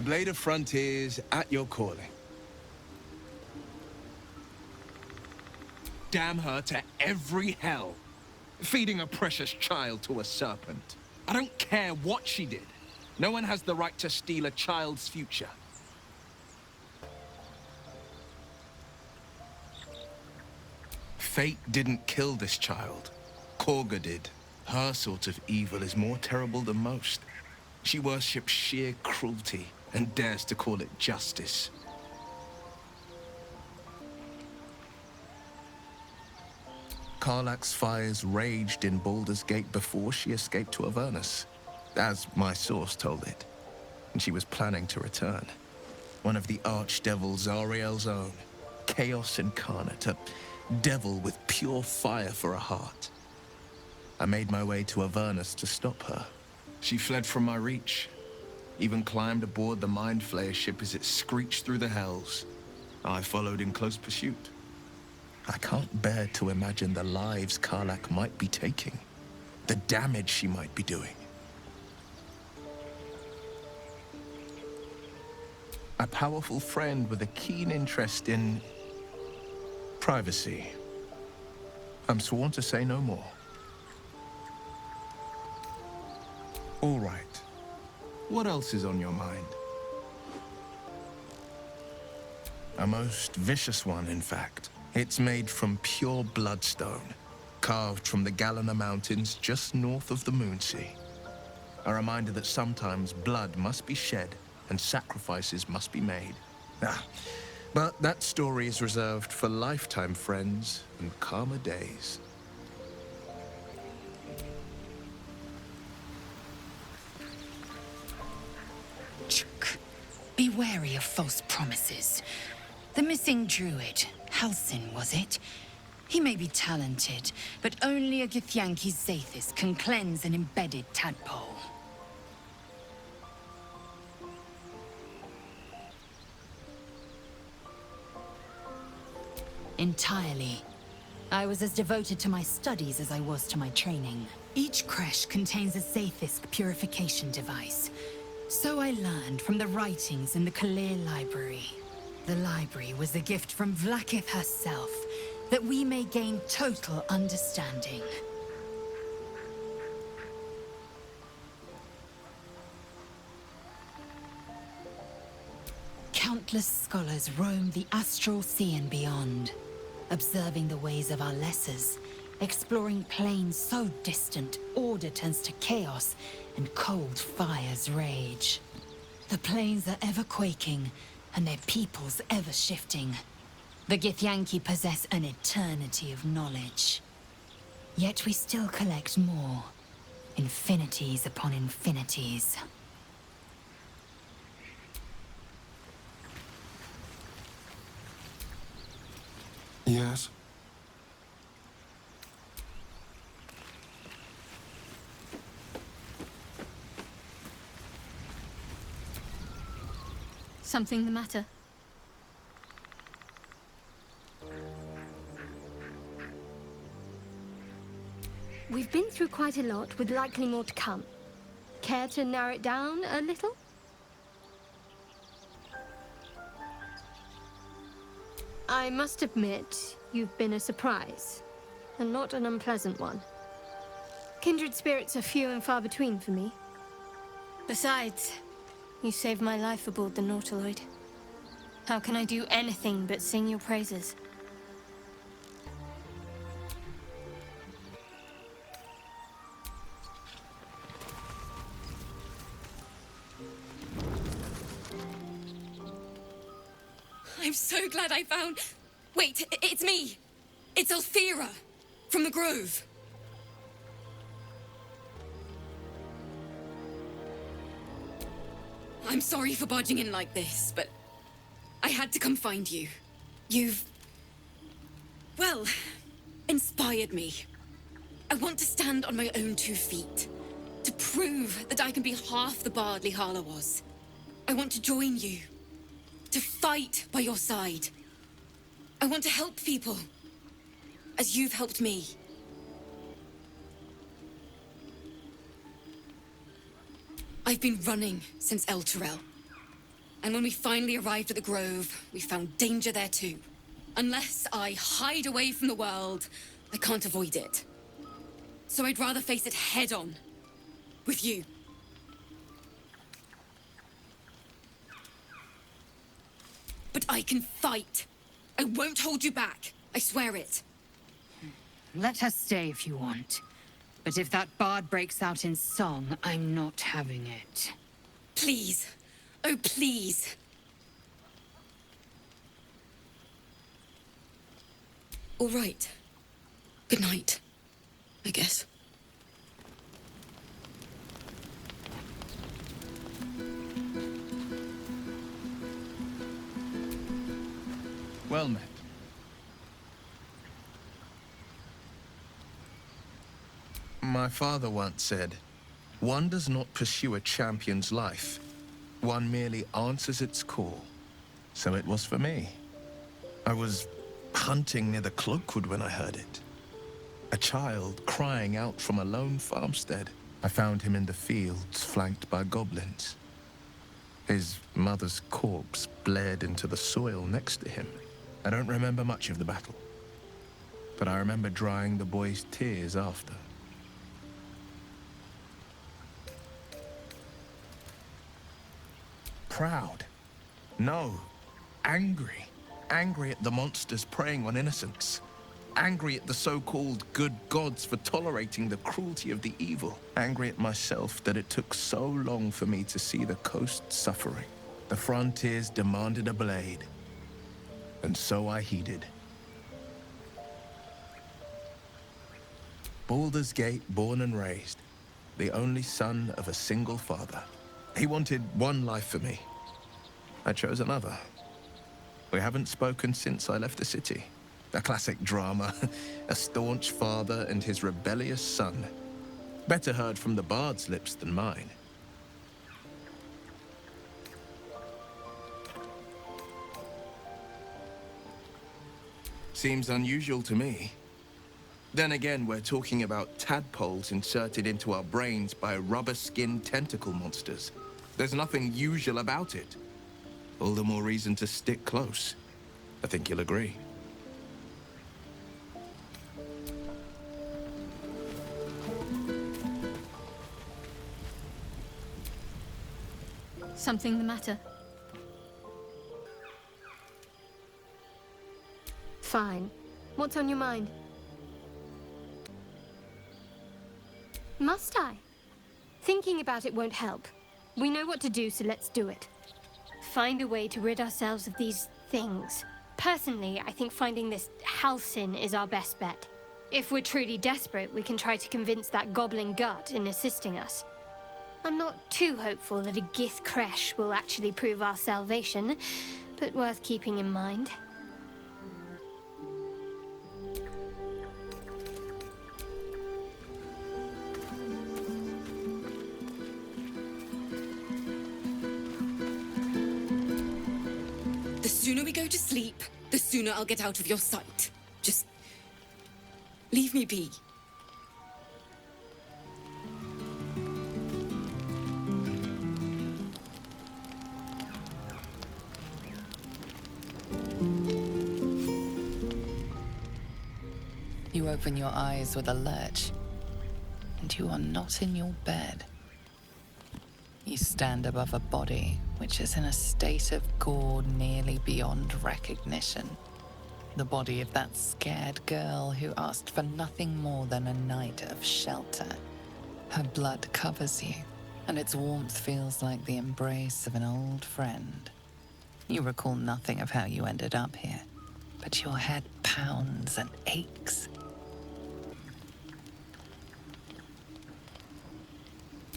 A blade of frontiers at your calling. Damn her to every hell. Feeding a precious child to a serpent. I don't care what she did. No one has the right to steal a child's future. Fate didn't kill this child. Korga did. Her sort of evil is more terrible than most. She worships sheer cruelty and dares to call it justice. Karlach's fires raged in Baldur's Gate before she escaped to Avernus, as my source told it. And she was planning to return. One of the archdevils Zariel's own, Chaos Incarnate, a devil with pure fire for a heart. I made my way to Avernus to stop her. She fled from my reach, even climbed aboard the Mind Flayer ship as it screeched through the hells. I followed in close pursuit. I can't bear to imagine the lives Karlach might be taking, the damage she might be doing. A powerful friend with a keen interest in privacy. I'm sworn to say no more. All right. What else is on your mind? A most vicious one, in fact. It's made from pure bloodstone, carved from the Galena Mountains just north of the Moonsea. A reminder that sometimes blood must be shed and sacrifices must be made. But that story is reserved for lifetime friends and calmer days. Be wary of false promises. The missing druid, Halsin, was it? He may be talented, but only a Githyanki Zathis can cleanse an embedded tadpole. Entirely. I was as devoted to my studies as I was to my training. Each creche contains a Zathisk purification device. So I learned from the writings in the Kalir Library. The library was a gift from Vlaakith herself, that we may gain total understanding. Countless scholars roam the astral sea and beyond, observing the ways of our lessers, exploring planes so distant, order turns to chaos, and cold fires rage. The planes are ever quaking, and their peoples ever shifting. The Githyanki possess an eternity of knowledge. Yet we still collect more. Infinities upon infinities. Yes? Something the matter? We've been through quite a lot, with likely more to come. Care to narrow it down a little? I must admit, you've been a surprise, and not an unpleasant one. Kindred spirits are few and far between for me. Besides, you saved my life aboard the Nautiloid. How can I do anything but sing your praises? I'm so glad I found... Wait, it's me! It's Althera, from the Grove. I'm sorry for barging in like this, but I had to come find you. You've... well, inspired me. I want to stand on my own 2 feet, to prove that I can be half the bard Lihala was. I want to join you, to fight by your side. I want to help people, as you've helped me. I've been running since El Turel. And when we finally arrived at the Grove, we found danger there too. Unless I hide away from the world, I can't avoid it. So I'd rather face it head on. With you. But I can fight. I won't hold you back. I swear it. Let her stay if you want. But if that bard breaks out in song, I'm not having it. Please. Oh, please. All right. Good night, I guess. Well met. My father once said, one does not pursue a champion's life. One merely answers its call. So it was for me. I was hunting near the Cloakwood when I heard it. A child crying out from a lone farmstead. I found him in the fields, flanked by goblins. His mother's corpse bled into the soil next to him. I don't remember much of the battle, but I remember drying the boy's tears after. Proud? No. Angry. Angry at the monsters preying on innocents. Angry at the so-called good gods for tolerating the cruelty of the evil. Angry at myself that it took so long for me to see the coast suffering. The frontiers demanded a blade. And so I heeded. Baldur's Gate, born and raised. The only son of a single father. He wanted one life for me. I chose another. We haven't spoken since I left the city. A classic drama. A staunch father and his rebellious son. Better heard from the bard's lips than mine. Seems unusual to me. Then again, we're talking about tadpoles inserted into our brains by rubber-skinned tentacle monsters. There's nothing usual about it. All the more reason to stick close. I think you'll agree. Something the matter? Fine. What's on your mind? Must I? Thinking about it won't help. We know what to do, so let's do it. Find a way to rid ourselves of these things. Personally, I think finding this Halcyon is our best bet. If we're truly desperate, we can try to convince that goblin gut in assisting us. I'm not too hopeful that a Gith Kresh will actually prove our salvation, but worth keeping in mind. The sooner we go to sleep, the sooner I'll get out of your sight. Just leave me be. You open your eyes with a lurch, and you are not in your bed. You stand above a body which is in a state of gore nearly beyond recognition. The body of that scared girl who asked for nothing more than a night of shelter. Her blood covers you, and its warmth feels like the embrace of an old friend. You recall nothing of how you ended up here, but your head pounds and aches.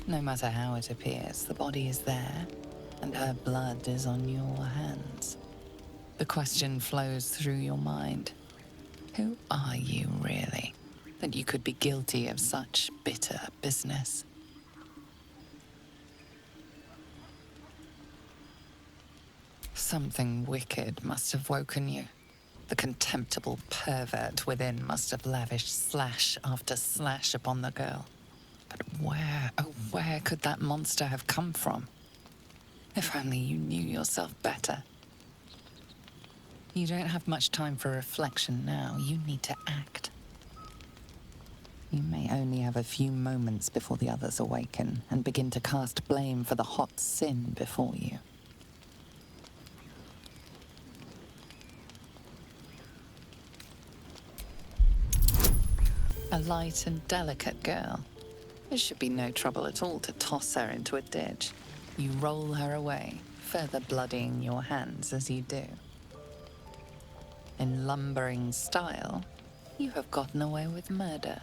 No matter how it appears, the body is there, and her blood is on your hands. The question flows through your mind. Who are you, really, that you could be guilty of such bitter business? Something wicked must have woken you. The contemptible pervert within must have lavished slash after slash upon the girl. But where, oh where could that monster have come from? If only you knew yourself better. You don't have much time for reflection now. You need to act. You may only have a few moments before the others awaken and begin to cast blame for the hot sin before you. A light and delicate girl. It should be no trouble at all to toss her into a ditch. You roll her away, further bloodying your hands as you do. In lumbering style, you have gotten away with murder.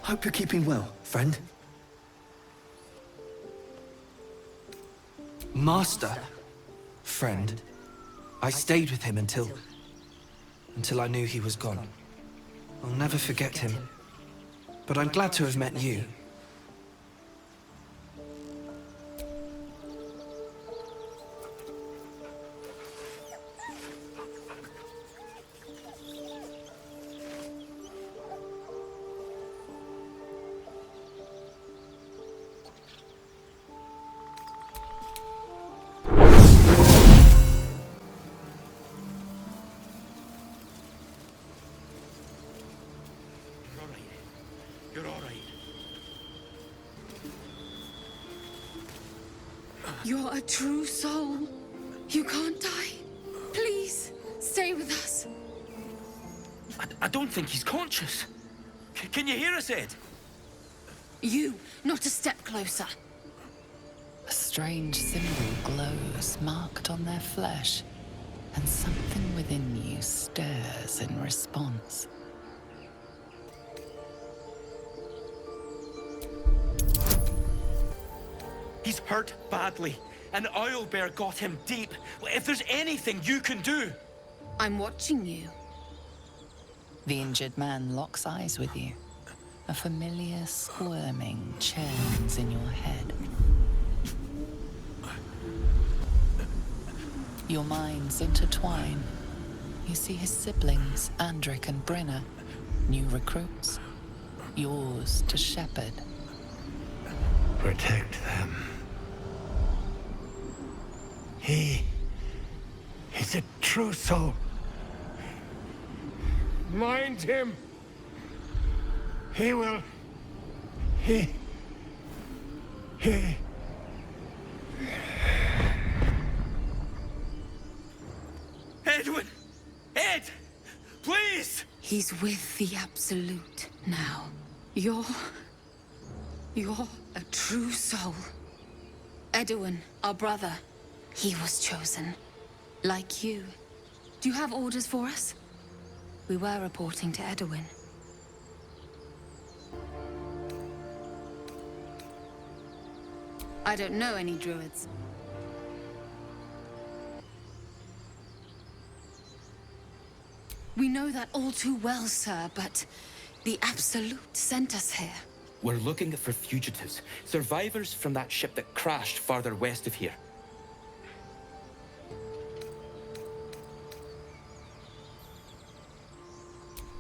Hope you're keeping well, friend. Master? Friend. I stayed with him until I knew he was gone. I'll never forget him. But I'm glad to have met you. You're all right. You're a true soul. You can't die. Please, stay with us. I don't think he's conscious. Can you hear us, Ed? You, not a step closer. A strange symbol glows, marked on their flesh, and something within you stirs in response. He's hurt badly. An owlbear got him deep. If there's anything you can do... I'm watching you. The injured man locks eyes with you. A familiar squirming churns in your head. Your minds intertwine. You see his siblings, Andric and Brenna, new recruits, yours to shepherd. Protect them. He's a true soul. Mind him. He will... He... Edwin! Ed! Please! He's with the Absolute now. You're a true soul. Edwin, our brother, he was chosen. Like you. Do you have orders for us? We were reporting to Edwin. I don't know any druids. We know that all too well, sir, but the Absolute sent us here. We're looking for fugitives. Survivors from that ship that crashed farther west of here.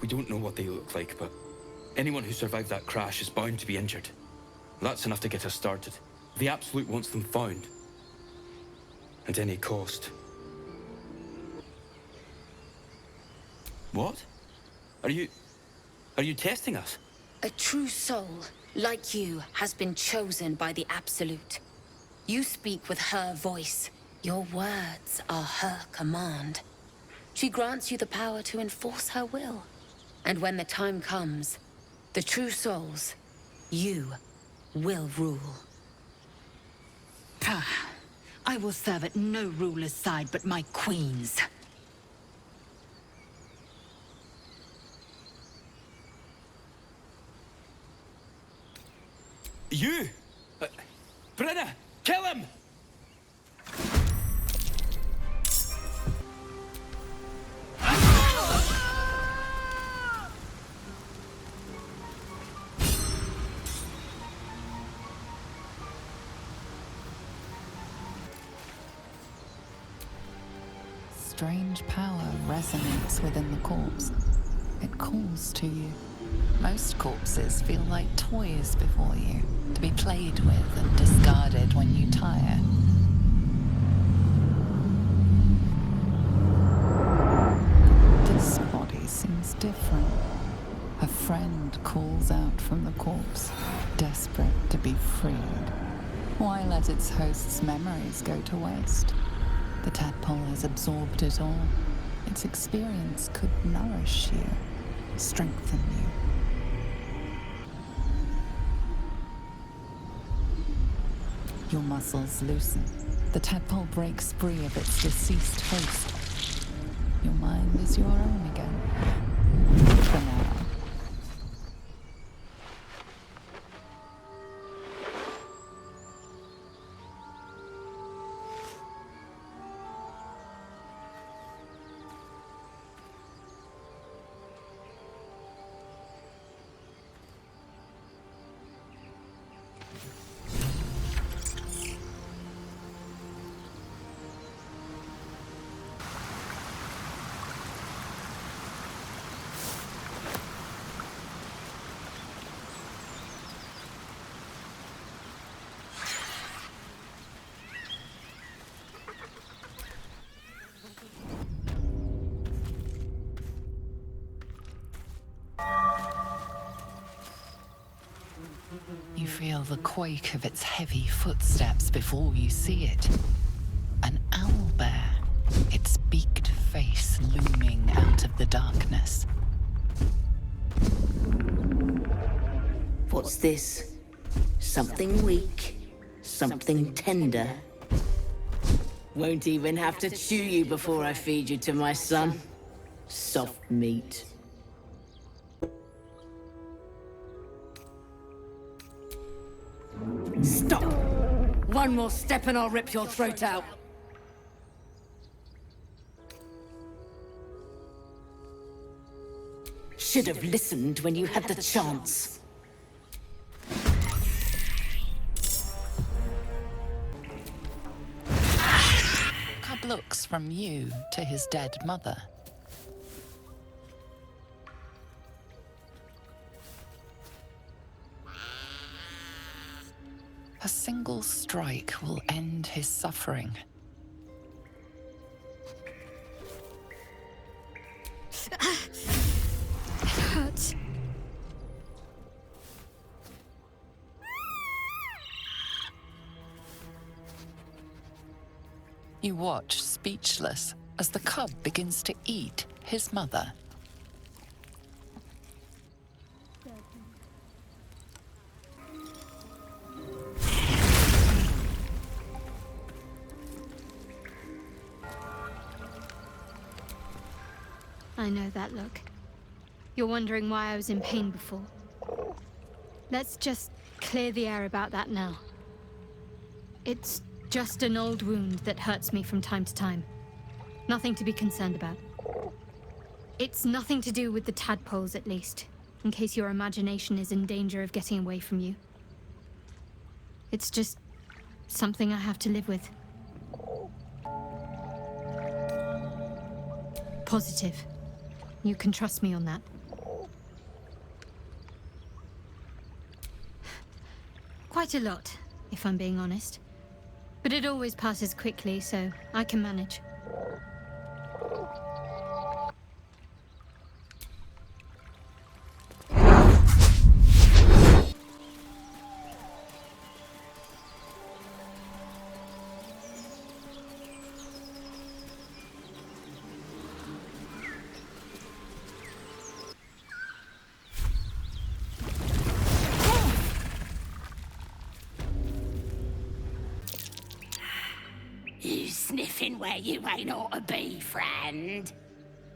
We don't know what they look like, but anyone who survived that crash is bound to be injured. That's enough to get us started. The Absolute wants them found. At any cost. What? Are you testing us? A true soul, like you, has been chosen by the Absolute. You speak with her voice. Your words are her command. She grants you the power to enforce her will. And when the time comes, the true souls, you, will rule. I will serve at no ruler's side but my queen's. You! Brenna, kill him! strange power resonates within the corpse. It calls to you. Most corpses feel like toys before you, to be played with and discarded when you tire. This body seems different. A friend calls out from the corpse, desperate to be freed. Why let its host's memories go to waste? The tadpole has absorbed it all. Its experience could nourish you, strengthen you. Your muscles loosen. The tadpole breaks free of its deceased host. Your mind is your own again. For now. You feel the quake of its heavy footsteps before you see it. An owlbear, its beaked face looming out of the darkness. What's this? Something weak, something tender. Won't even have to chew you before I feed you to my son. Soft meat. Stop! One more step and I'll rip your throat out. Should have listened when you had the chance. Cub looks from you to his dead mother. A single strike will end his suffering. It hurts. You watch, speechless, as the cub begins to eat his mother. I know that look. You're wondering why I was in pain before. Let's just clear the air about that now. It's just an old wound that hurts me from time to time. Nothing to be concerned about. It's nothing to do with the tadpoles, at least, in case your imagination is in danger of getting away from you. It's just something I have to live with. Positive. You can trust me on that. Quite a lot, if I'm being honest. But it always passes quickly, so I can manage. You sniffing where you ain't ought to be, friend.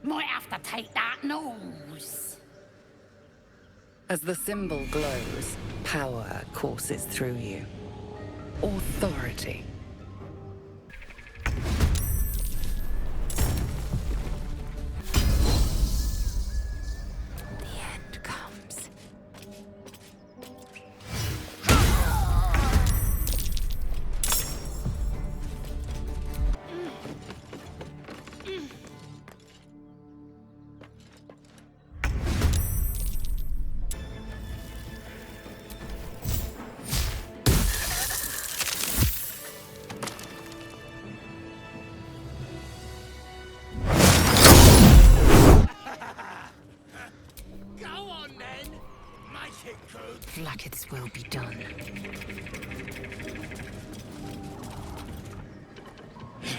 Might have to take that nose. As the symbol glows, power courses through you. Authority. The end comes. Blacketh's will be done.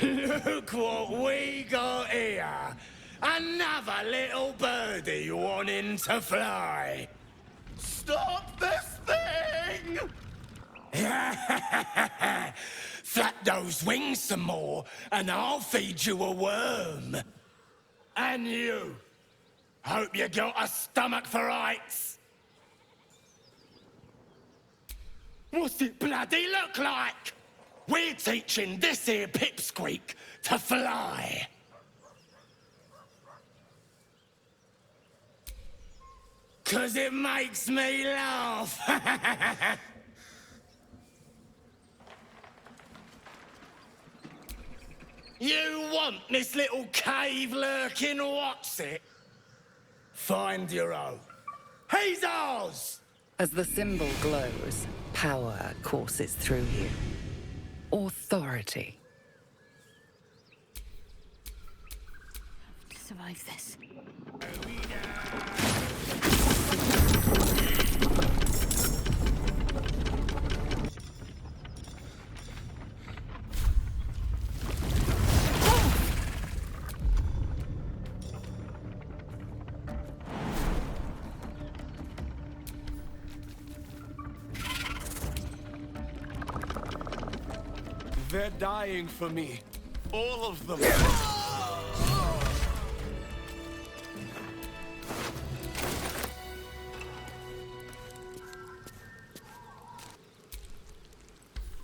Look what we got here! Another little birdie wanting to fly! Stop this thing! Flap those wings some more, and I'll feed you a worm. And you! Hope you got a stomach for heights! What's it bloody look like? We're teaching this here pipsqueak to fly. Cause it makes me laugh. You want this little cave lurking what's it? Find your own. He's ours! As the symbol glows, power courses through you. Authority. Survive this. They're dying for me. All of them.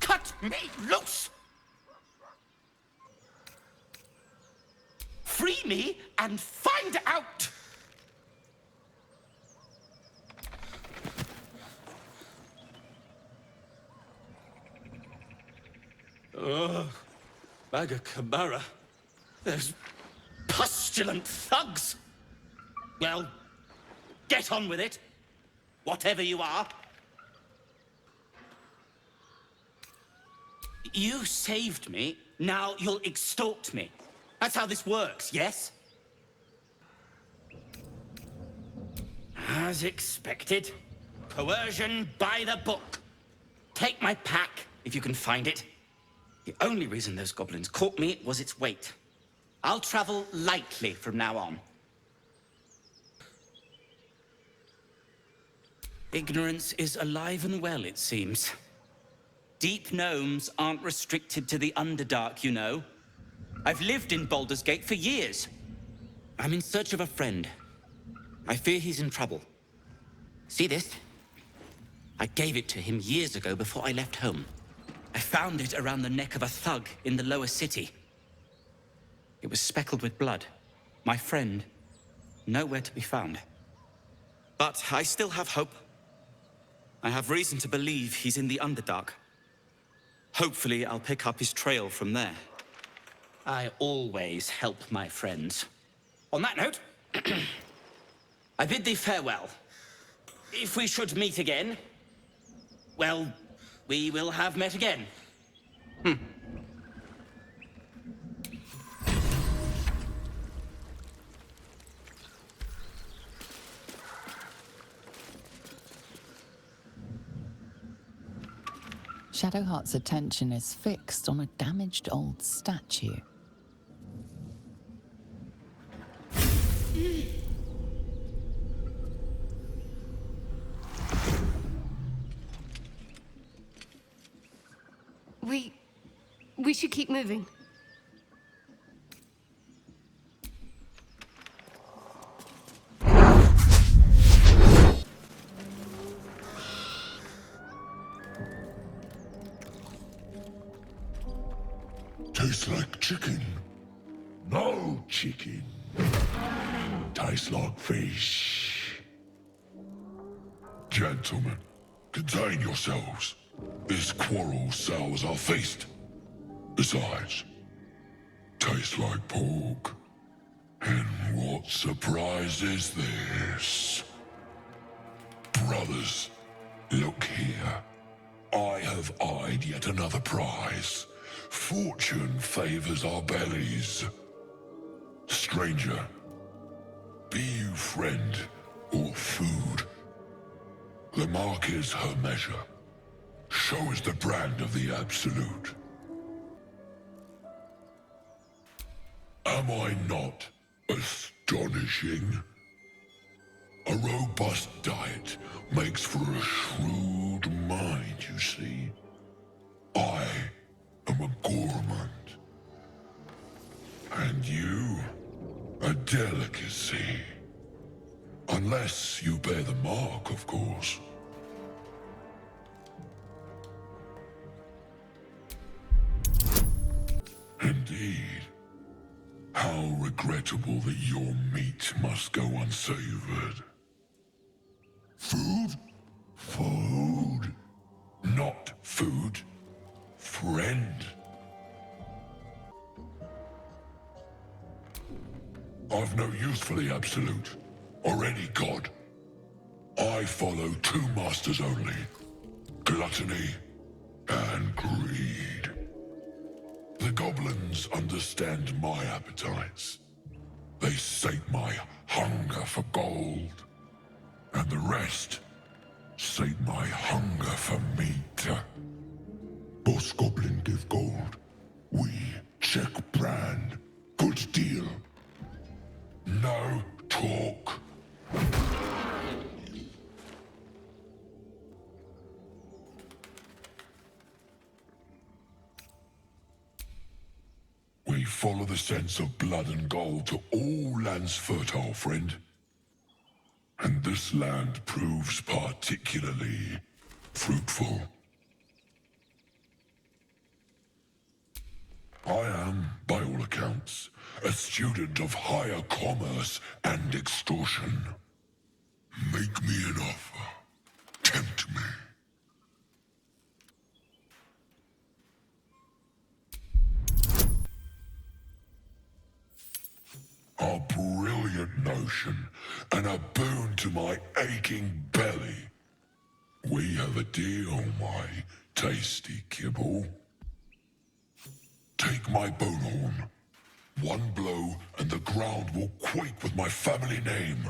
Cut me loose! Free me and find out! Baga Kamara. Those pustulant thugs. Well, get on with it. Whatever you are. You saved me, now you'll extort me. That's how this works, yes? As expected. Coercion by the book. Take my pack, if you can find it. The only reason those goblins caught me was its weight. I'll travel lightly from now on. Ignorance is alive and well, it seems. Deep gnomes aren't restricted to the Underdark, you know. I've lived in Baldur's Gate for years. I'm in search of a friend. I fear he's in trouble. See this? I gave it to him years ago before I left home. I found it around the neck of a thug in the lower city. It was speckled with blood. My friend, nowhere to be found. But I still have hope. I have reason to believe he's in the Underdark. Hopefully, I'll pick up his trail from there. I always help my friends. On that note, I bid thee farewell. If we should meet again, well, we will have met again. Shadowheart's attention is fixed on a damaged old statue. We should keep moving. Tastes like chicken. No chicken. Tastes like fish. Gentlemen, contain yourselves. This quarrel sours our feast. Besides, tastes like pork. And what surprise is this? Brothers, look here. I have eyed yet another prize. Fortune favors our bellies. Stranger, be you friend or food, The mark is her measure. So is the brand of the Absolute. Am I not astonishing? A robust diet makes for a shrewd mind, you see. I am a gourmand. And you, a delicacy. Unless you bear the mark, of course. Indeed. How regrettable that your meat must go unsavored. Food? Food. Not food. Friend. I've no use for the Absolute, or any god. I follow two masters only. Gluttony and greed. The goblins understand my appetites. They sate my hunger for gold. And the rest sate my hunger for meat. Boss Goblin give gold. We check brand. Good deal. No talk. We follow the sense of blood and gold to all lands fertile, friend. And this land proves particularly fruitful. I am, by all accounts, a student of higher commerce and extortion. Make me an offer. Tempt me. A brilliant notion, and a boon to my aching belly. We have a deal, my tasty kibble. Take my bone horn. One blow, and the ground will quake with my family name.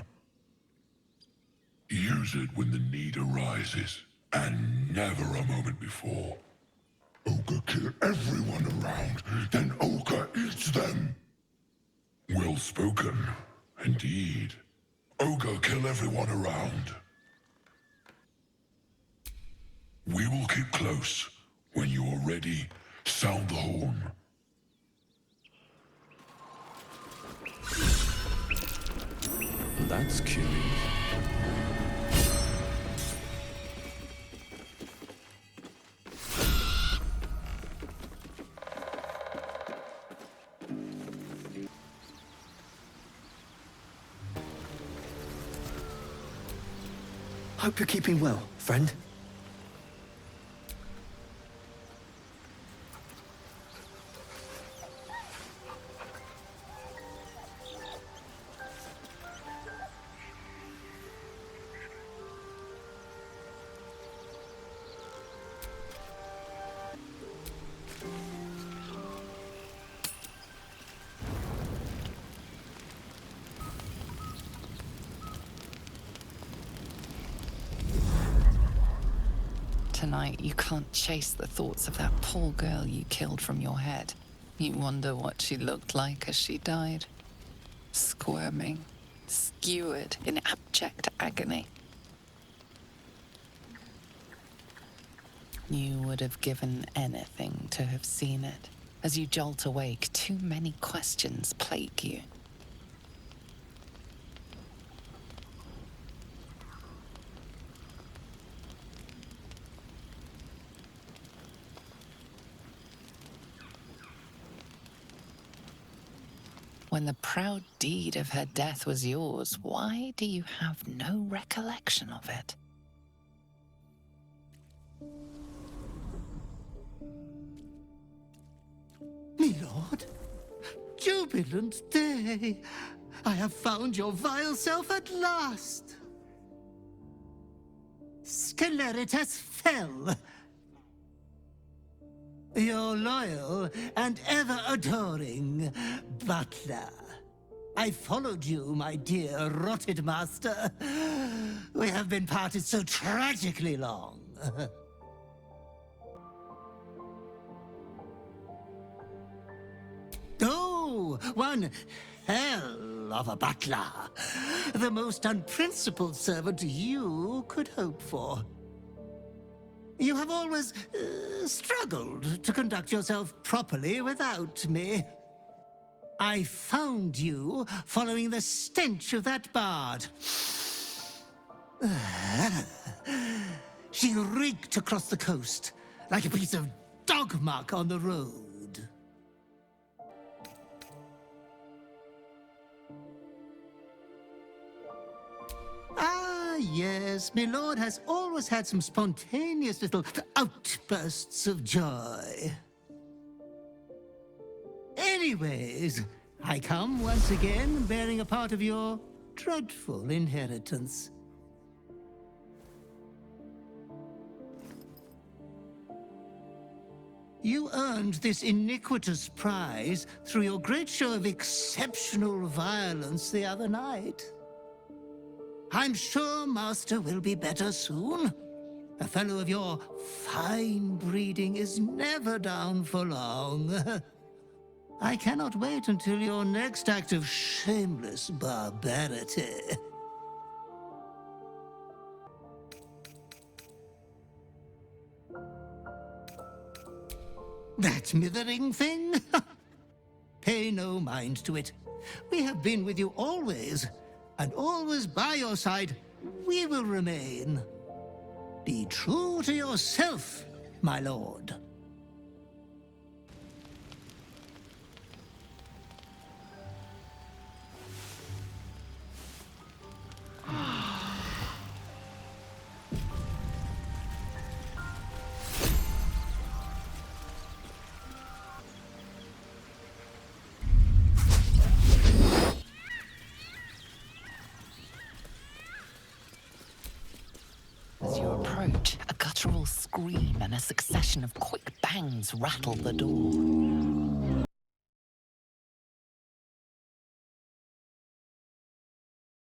Use it when the need arises, and never a moment before. Ogre kill everyone around, then Ogre eats them. Well spoken, indeed. Ogre kill everyone around. We will keep close. When you are ready, sound the horn. That's curious. Hope you're keeping well, friend. Tonight, you can't chase the thoughts of that poor girl you killed from your head. You wonder what she looked like as she died. Squirming, skewered in abject agony. You would have given anything to have seen it. As you jolt awake, too many questions plague you. When the proud deed of her death was yours, why do you have no recollection of it? Me lord, jubilant day! I have found your vile self at last! Sceleritas fell! Your loyal and ever-adoring butler. I followed you, my dear rotted master. We have been parted so tragically long. Oh, one hell of a butler. The most unprincipled servant you could hope for. You have always struggled to conduct yourself properly without me. I found you following the stench of that bard. She reeked across the coast like a piece of dog muck on the road. Ah, yes, my lord has always had some spontaneous little outbursts of joy. Anyways, I come once again bearing a part of your dreadful inheritance. You earned this iniquitous prize through your great show of exceptional violence the other night. I'm sure Master will be better soon. A fellow of your fine breeding is never down for long. I cannot wait until your next act of shameless barbarity. That mithering thing? Pay no mind to it. We have been with you always, and always by your side we will remain. Be true to yourself, my lord. As you approach, a guttural scream and a succession of quick bangs rattle the door.